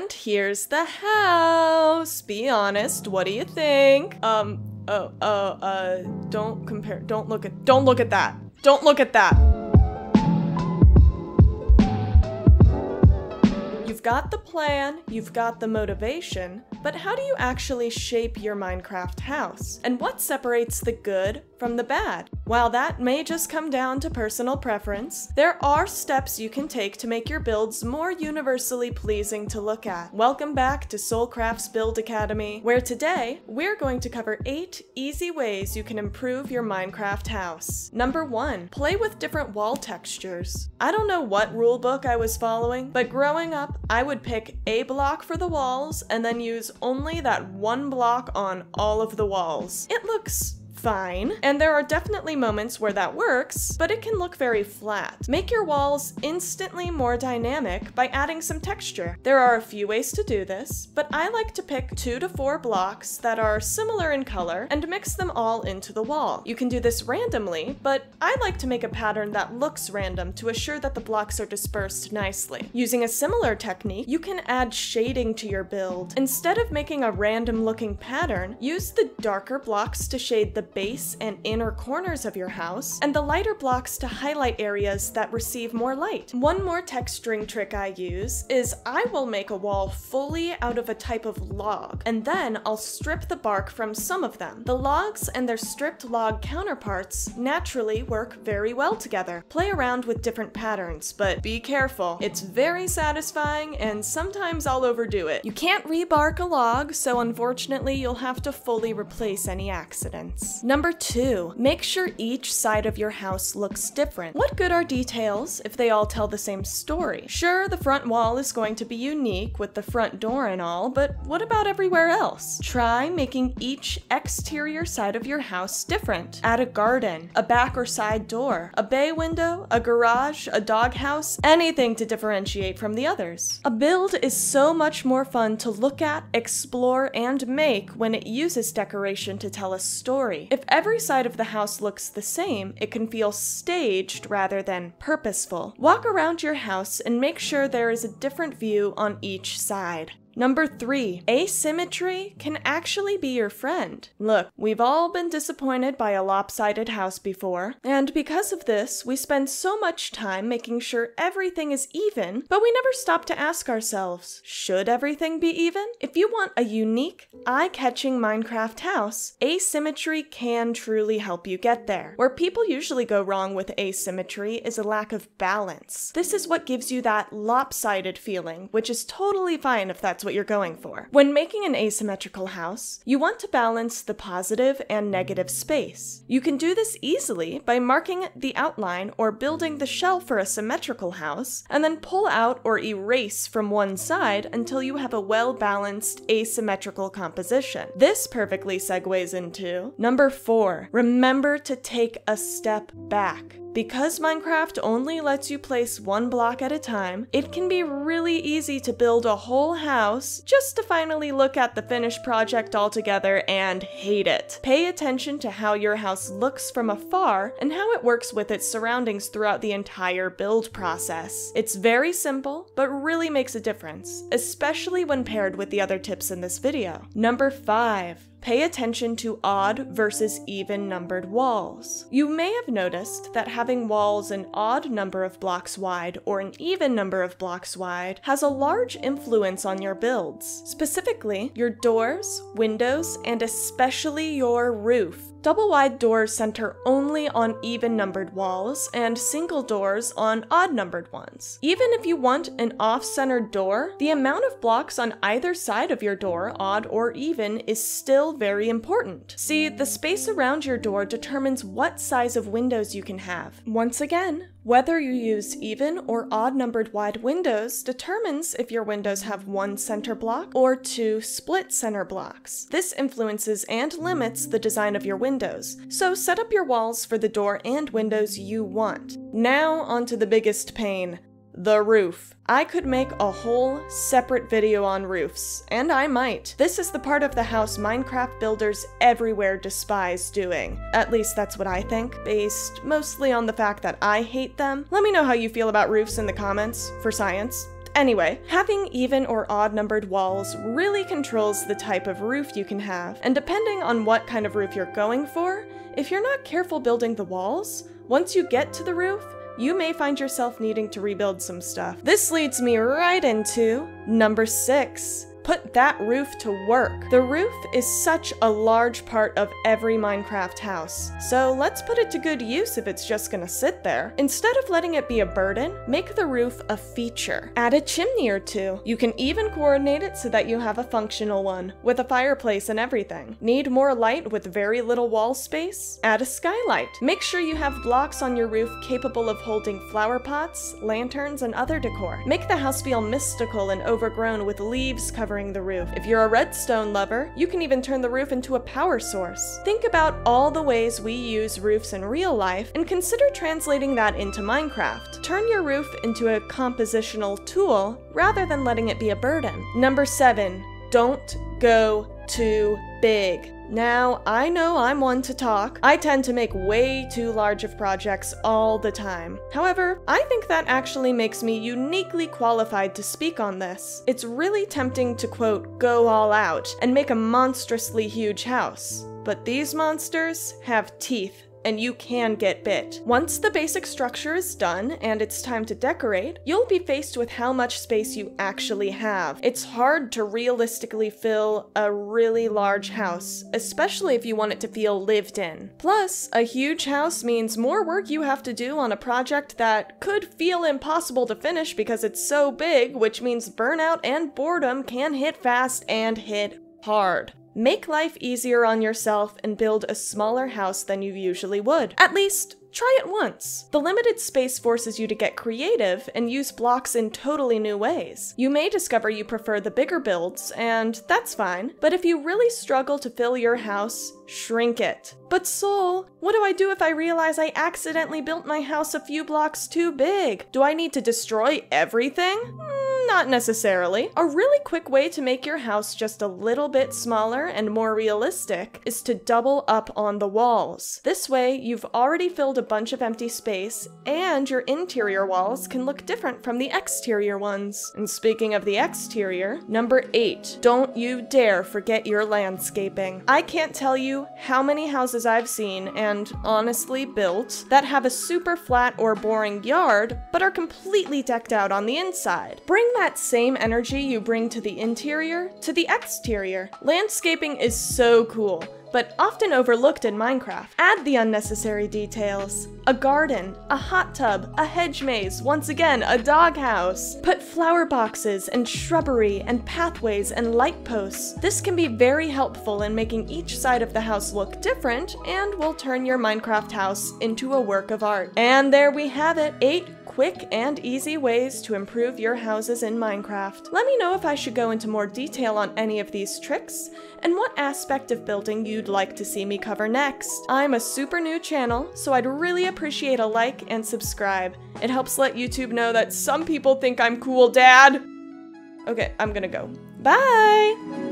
And here's the house. Be honest, what do you think? Don't look at that. Don't look at that. You've got the plan, you've got the motivation, but how do you actually shape your Minecraft house? And what separates the good from the bad? While that may just come down to personal preference, there are steps you can take to make your builds more universally pleasing to look at. Welcome back to Soulcraft's Build Academy, where today we're going to cover 8 easy ways you can improve your Minecraft house. Number 1, play with different wall textures. I don't know what rulebook I was following, but growing up, I would pick a block for the walls and then use only that one block on all of the walls. It looks fine, and there are definitely moments where that works, but it can look very flat. Make your walls instantly more dynamic by adding some texture. There are a few ways to do this, but I like to pick 2 to 4 blocks that are similar in color and mix them all into the wall. You can do this randomly, but I like to make a pattern that looks random to assure that the blocks are dispersed nicely. Using a similar technique, you can add shading to your build. Instead of making a random looking pattern, use the darker blocks to shade the base and inner corners of your house, and the lighter blocks to highlight areas that receive more light. One more texturing trick I use is I will make a wall fully out of a type of log, and then I'll strip the bark from some of them. The logs and their stripped log counterparts naturally work very well together. Play around with different patterns, but be careful. It's very satisfying, and sometimes I'll overdo it. You can't rebark a log, so unfortunately you'll have to fully replace any accidents. Number 2, make sure each side of your house looks different. What good are details if they all tell the same story? Sure, the front wall is going to be unique with the front door and all, but what about everywhere else? Try making each exterior side of your house different. Add a garden, a back or side door, a bay window, a garage, a doghouse, anything to differentiate from the others. A build is so much more fun to look at, explore, and make when it uses decoration to tell a story. If every side of the house looks the same, it can feel staged rather than purposeful. Walk around your house and make sure there is a different view on each side. Number 3, asymmetry can actually be your friend. Look, we've all been disappointed by a lopsided house before, and because of this, we spend so much time making sure everything is even, but we never stop to ask ourselves, should everything be even? If you want a unique, eye-catching Minecraft house, asymmetry can truly help you get there. Where people usually go wrong with asymmetry is a lack of balance. This is what gives you that lopsided feeling, which is totally fine if that's what you're going for. When making an asymmetrical house, you want to balance the positive and negative space. You can do this easily by marking the outline or building the shell for a symmetrical house, and then pull out or erase from one side until you have a well-balanced asymmetrical composition. This perfectly segues into number 4, remember to take a step back. Because Minecraft only lets you place one block at a time, it can be really easy to build a whole house just to finally look at the finished project altogether and hate it. Pay attention to how your house looks from afar and how it works with its surroundings throughout the entire build process. It's very simple, but really makes a difference, especially when paired with the other tips in this video. Number 5. Pay attention to odd versus even numbered walls. You may have noticed that having walls an odd number of blocks wide or an even number of blocks wide has a large influence on your builds. Specifically, your doors, windows, and especially your roof. Double-wide doors center only on even-numbered walls, and single doors on odd-numbered ones. Even if you want an off-centered door, the amount of blocks on either side of your door, odd or even, is still very important. See, the space around your door determines what size of windows you can have. Once again, whether you use even or odd-numbered wide windows determines if your windows have one center block or 2 split center blocks. This influences and limits the design of your windows, so set up your walls for the door and windows you want. Now onto the biggest pain, the roof. I could make a whole separate video on roofs, and I might. This is the part of the house Minecraft builders everywhere despise doing. At least that's what I think, based mostly on the fact that I hate them. Let me know how you feel about roofs in the comments, for science. Anyway, having even or odd numbered walls really controls the type of roof you can have, and depending on what kind of roof you're going for, if you're not careful building the walls, once you get to the roof, you may find yourself needing to rebuild some stuff. This leads me right into number 6. Put that roof to work. The roof is such a large part of every Minecraft house, so let's put it to good use if it's just gonna sit there. Instead of letting it be a burden, make the roof a feature. Add a chimney or two. You can even coordinate it so that you have a functional one, with a fireplace and everything. Need more light with very little wall space? Add a skylight. Make sure you have blocks on your roof capable of holding flower pots, lanterns, and other decor. Make the house feel mystical and overgrown with leaves covering the roof. If you're a redstone lover, you can even turn the roof into a power source. Think about all the ways we use roofs in real life and consider translating that into Minecraft. Turn your roof into a compositional tool rather than letting it be a burden. Number 7, don't go too big. Now, I know I'm one to talk. I tend to make way too large of projects all the time. However, I think that actually makes me uniquely qualified to speak on this. It's really tempting to, quote, go all out and make a monstrously huge house. But these monsters have teeth, and you can get bit. Once the basic structure is done and it's time to decorate, you'll be faced with how much space you actually have. It's hard to realistically fill a really large house, especially if you want it to feel lived in. Plus, a huge house means more work you have to do on a project that could feel impossible to finish because it's so big, which means burnout and boredom can hit fast and hit hard. Make life easier on yourself and build a smaller house than you usually would. At least, try it once. The limited space forces you to get creative and use blocks in totally new ways. You may discover you prefer the bigger builds, and that's fine, but if you really struggle to fill your house, shrink it. But Soul, what do I do if I realize I accidentally built my house a few blocks too big? Do I need to destroy everything? Not necessarily. A really quick way to make your house just a little bit smaller and more realistic is to double up on the walls. This way, you've already filled a bunch of empty space, and your interior walls can look different from the exterior ones. And speaking of the exterior, number 8, don't you dare forget your landscaping. I can't tell you how many houses I've seen, and honestly built, that have a super flat or boring yard, but are completely decked out on the inside. Bring that same energy you bring to the interior to the exterior. Landscaping is so cool, but often overlooked in Minecraft. Add the unnecessary details. A garden, a hot tub, a hedge maze, once again, a doghouse. Put flower boxes and shrubbery and pathways and light posts. This can be very helpful in making each side of the house look different and will turn your Minecraft house into a work of art. And there we have it, 8 quick and easy ways to improve your houses in Minecraft. Let me know if I should go into more detail on any of these tricks, and what aspect of building you'd like to see me cover next. I'm a super new channel, so I'd really appreciate a like and subscribe. It helps let YouTube know that some people think I'm cool, Dad. Okay, I'm gonna go. Bye!